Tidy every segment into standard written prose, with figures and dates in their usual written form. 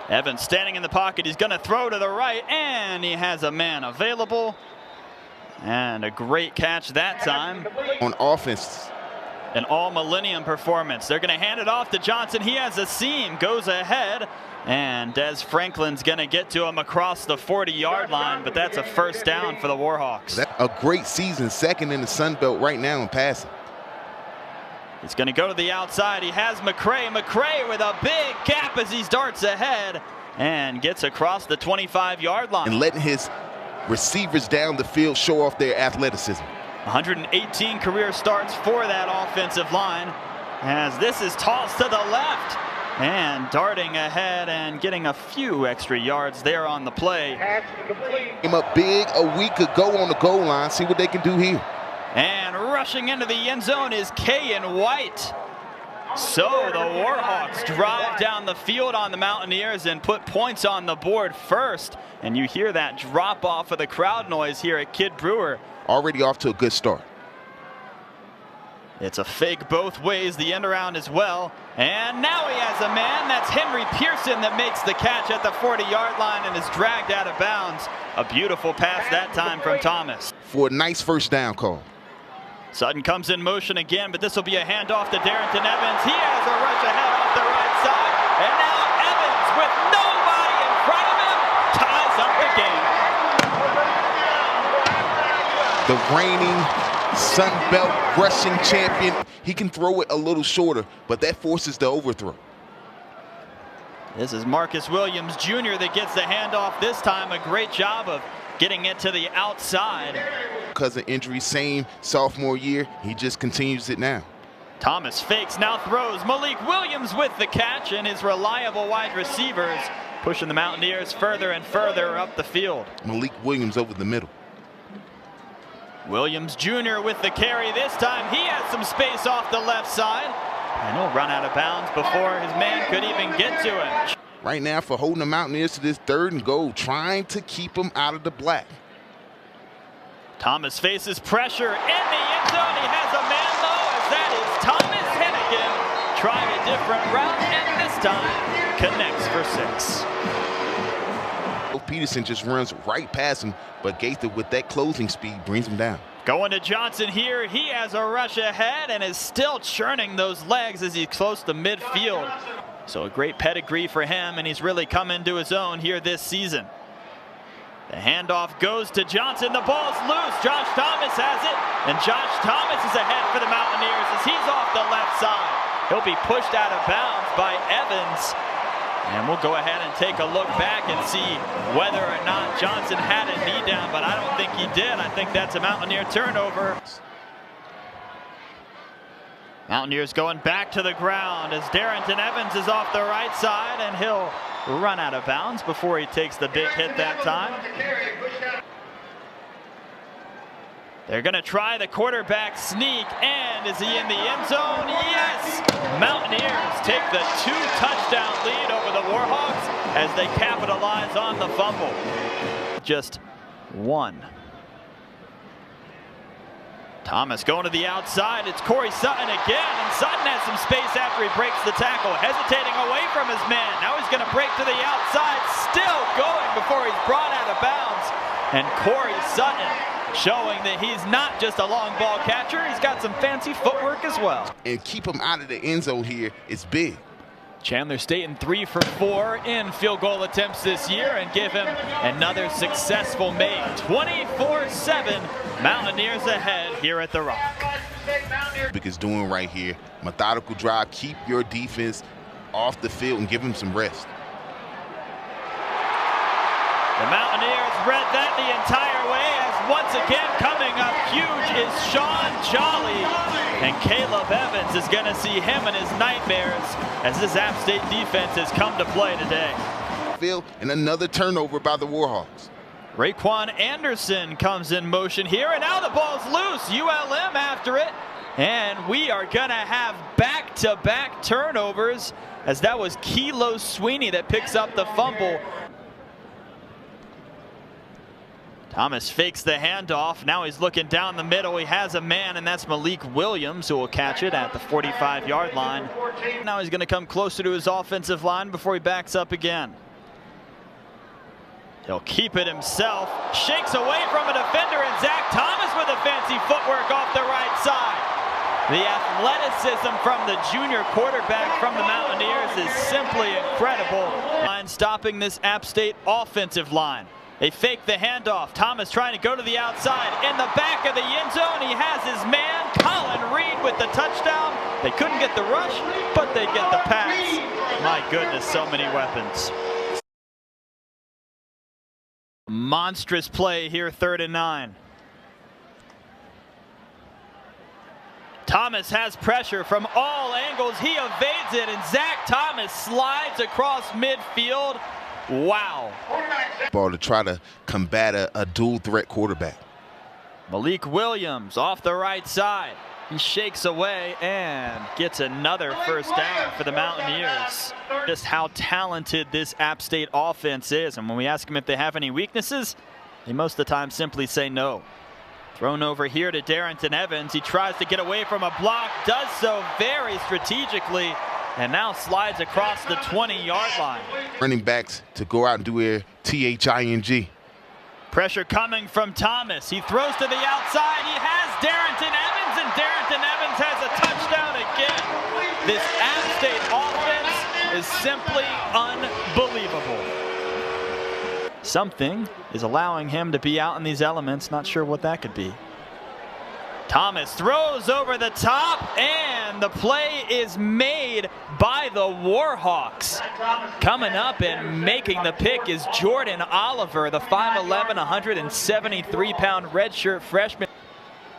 Evans standing in the pocket. He's going to throw to the right, and he has a man available. And a great catch that time. On offense. An all-millennium performance. They're going to hand it off to Johnson. He has a seam, goes ahead, and Des Franklin's going to get to him across the 40-yard line, but that's a first down for the Warhawks. That's a great season, second in the Sun Belt right now in passing. He's going to go to the outside. He has McCray. McCray with a big gap as he darts ahead and gets across the 25-yard line. And letting his receivers down the field show off their athleticism. 118 career starts for that offensive line as this is tossed to the left and darting ahead and getting a few extra yards there on the play. Came up big a week ago on the goal line. See what they can do here. And rushing into the end zone is Kayan White. So the Warhawks drive down the field on the Mountaineers and put points on the board first. And you hear that drop off of the crowd noise here at Kidd Brewer. Already off to a good start. It's a fake both ways, the end around as well. And now he has a man. That's Henry Pearson that makes the catch at the 40-yard line and is dragged out of bounds. A beautiful pass that time from Thomas. For a nice first down call. Sutton comes in motion again, but this will be a handoff to Darrington Evans. He has a rush ahead off the right side. And now Evans, with nobody in front of him, ties up the game. The reigning Sun Belt rushing champion. He can throw it a little shorter, but that forces the overthrow. This is Marcus Williams Jr. that gets the handoff this time. A great job of getting it to the outside. Because of injury, same sophomore year, he just continues it now. Thomas fakes, now throws. Malik Williams with the catch, and his reliable wide receivers pushing the Mountaineers further and further up the field. Malik Williams over the middle. Williams Jr. with the carry this time. He has some space off the left side, and he'll run out of bounds before his man could even get to him. Right now for holding the Mountaineers to this 3rd and goal, trying to keep them out of the black. Thomas faces pressure in the end zone. He has a man though, as that is Thomas Hennigan trying a different route, and this time connects for 6. Peterson just runs right past him, but Gaither with that closing speed brings him down. Going to Johnson here. He has a rush ahead and is still churning those legs as he's close to midfield. So a great pedigree for him, and he's really come into his own here this season. The handoff goes to Johnson. The ball's loose. Josh Thomas has it, and Josh Thomas is ahead for the Mountaineers as he's off the left side. He'll be pushed out of bounds by Evans. And we'll go ahead and take a look back and see whether or not Johnson had a knee down, but I don't think he did. I think that's a Mountaineer turnover. Mountaineers going back to the ground as Darrington Evans is off the right side, and he'll run out of bounds before he takes the big hit that time. They're going to try the quarterback sneak, and is he in the end zone? Yes! Mountaineers take the 2-touchdown lead over the Warhawks as they capitalize on the fumble. Just 1. Thomas going to the outside. It's Corey Sutton again, and Sutton has some space after he breaks the tackle, hesitating away from his man. Now he's going to break to the outside, still going before he's brought out of bounds. And Corey Sutton showing that he's not just a long ball catcher, he's got some fancy footwork as well. And keep him out of the end zone here is big. Chandler Staten 3 for 4 in field goal attempts this year and give him another successful make. 24-7, Mountaineers ahead here at the Rock. Is doing right here, methodical drive, keep your defense off the field and give them some rest. The Mountaineers read that the entire way as once again coming up huge is Sean Jolly. And Caleb Evans is going to see him and his nightmares as this App State defense has come to play today. And another turnover by the Warhawks. Raquan Anderson comes in motion here, and now the ball's loose. ULM after it. And we are going to have back-to-back turnovers as that was Kilo Sweeney that picks up the fumble. Thomas fakes the handoff. Now he's looking down the middle. He has a man, and that's Malik Williams, who will catch it at the 45-yard line. Now he's going to come closer to his offensive line before he backs up again. He'll keep it himself. Shakes away from a defender, and Zach Thomas with a fancy footwork off the right side. The athleticism from the junior quarterback from the Mountaineers is simply incredible. Stopping this App State offensive line. They fake the handoff. Thomas trying to go to the outside. In the back of the end zone, he has his man, Colin Reed, with the touchdown. They couldn't get the rush, but they get the pass. My goodness, so many weapons. Monstrous play here, 3rd and 9. Thomas has pressure from all angles. He evades it, and Zach Thomas slides across midfield. Wow. Ball to try to combat a dual threat quarterback. Malik Williams off the right side. He shakes away and gets another first down for the Mountaineers. Just how talented this App State offense is. And when we ask them if they have any weaknesses, they most of the time simply say no. Thrown over here to Darrington Evans. He tries to get away from a block, does so very strategically, and now slides across the 20-yard line. Running backs to go out and do a THING. Pressure coming from Thomas. He throws to the outside. He has Darrington Evans, and Darrington Evans has a touchdown again. This App State offense is simply unbelievable. Something is allowing him to be out in these elements. Not sure what that could be. Thomas throws over the top, and the play is made by the Warhawks. Coming up and making the pick is Jordan Oliver, the 5'11", 173-pound redshirt freshman.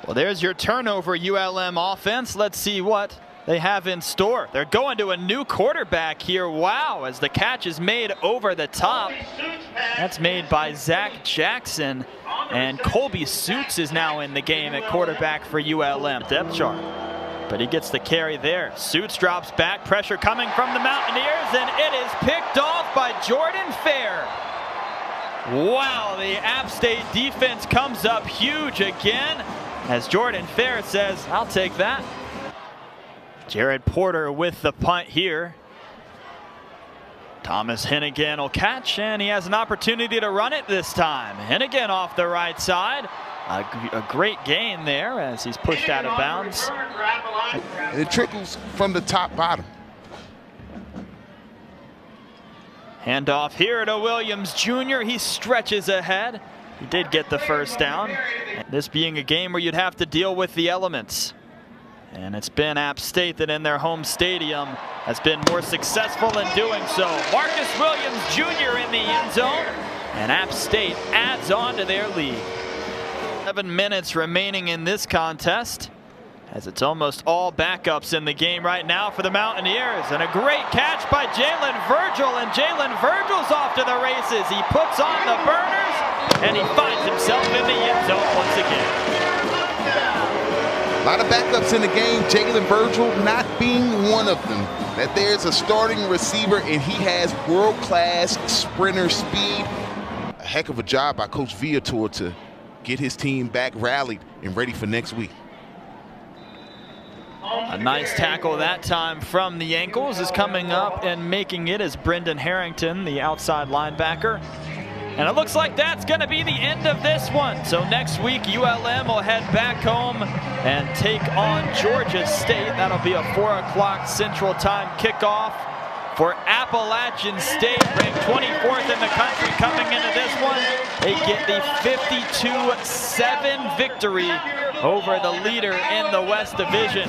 Well, there's your turnover, ULM offense. Let's see what they have in store. They're going to a new quarterback here. Wow, as the catch is made over the top. That's made by Zach Jackson. And Colby Suits is now in the game at quarterback for ULM. Depth chart. But he gets the carry there. Suits drops back. Pressure coming from the Mountaineers, and it is picked off by Jordan Fair. Wow, the App State defense comes up huge again as Jordan Fair says, I'll take that. Jared Porter with the punt here. Thomas Hennigan will catch, and he has an opportunity to run it this time. Hennigan off the right side. A great gain there as he's pushed out of bounds. And it trickles from the top bottom. Handoff here to Williams Jr. He stretches ahead. He did get the first down. This being a game where you'd have to deal with the elements. And it's been App State that in their home stadium has been more successful in doing so. Marcus Williams Jr. in the end zone, and App State adds on to their lead. 7 minutes remaining in this contest, as it's almost all backups in the game right now for the Mountaineers. And a great catch by Jalen Virgil, and Jalen Virgil's off to the races. He puts on the burners, and he finds himself in the end zone once again. A lot of backups in the game, Jalen Virgil not being one of them. That there's a starting receiver and he has world-class sprinter speed. A heck of a job by Coach Viator to get his team back rallied and ready for next week. A nice tackle that time from the ankles is coming up and making it as Brendan Harrington, the outside linebacker. And it looks like that's going to be the end of this one. So next week, ULM will head back home and take on Georgia State. That'll be a 4 o'clock Central Time kickoff for Appalachian State, ranked 24th in the country coming into this one. They get the 52-7 victory over the leader in the West Division.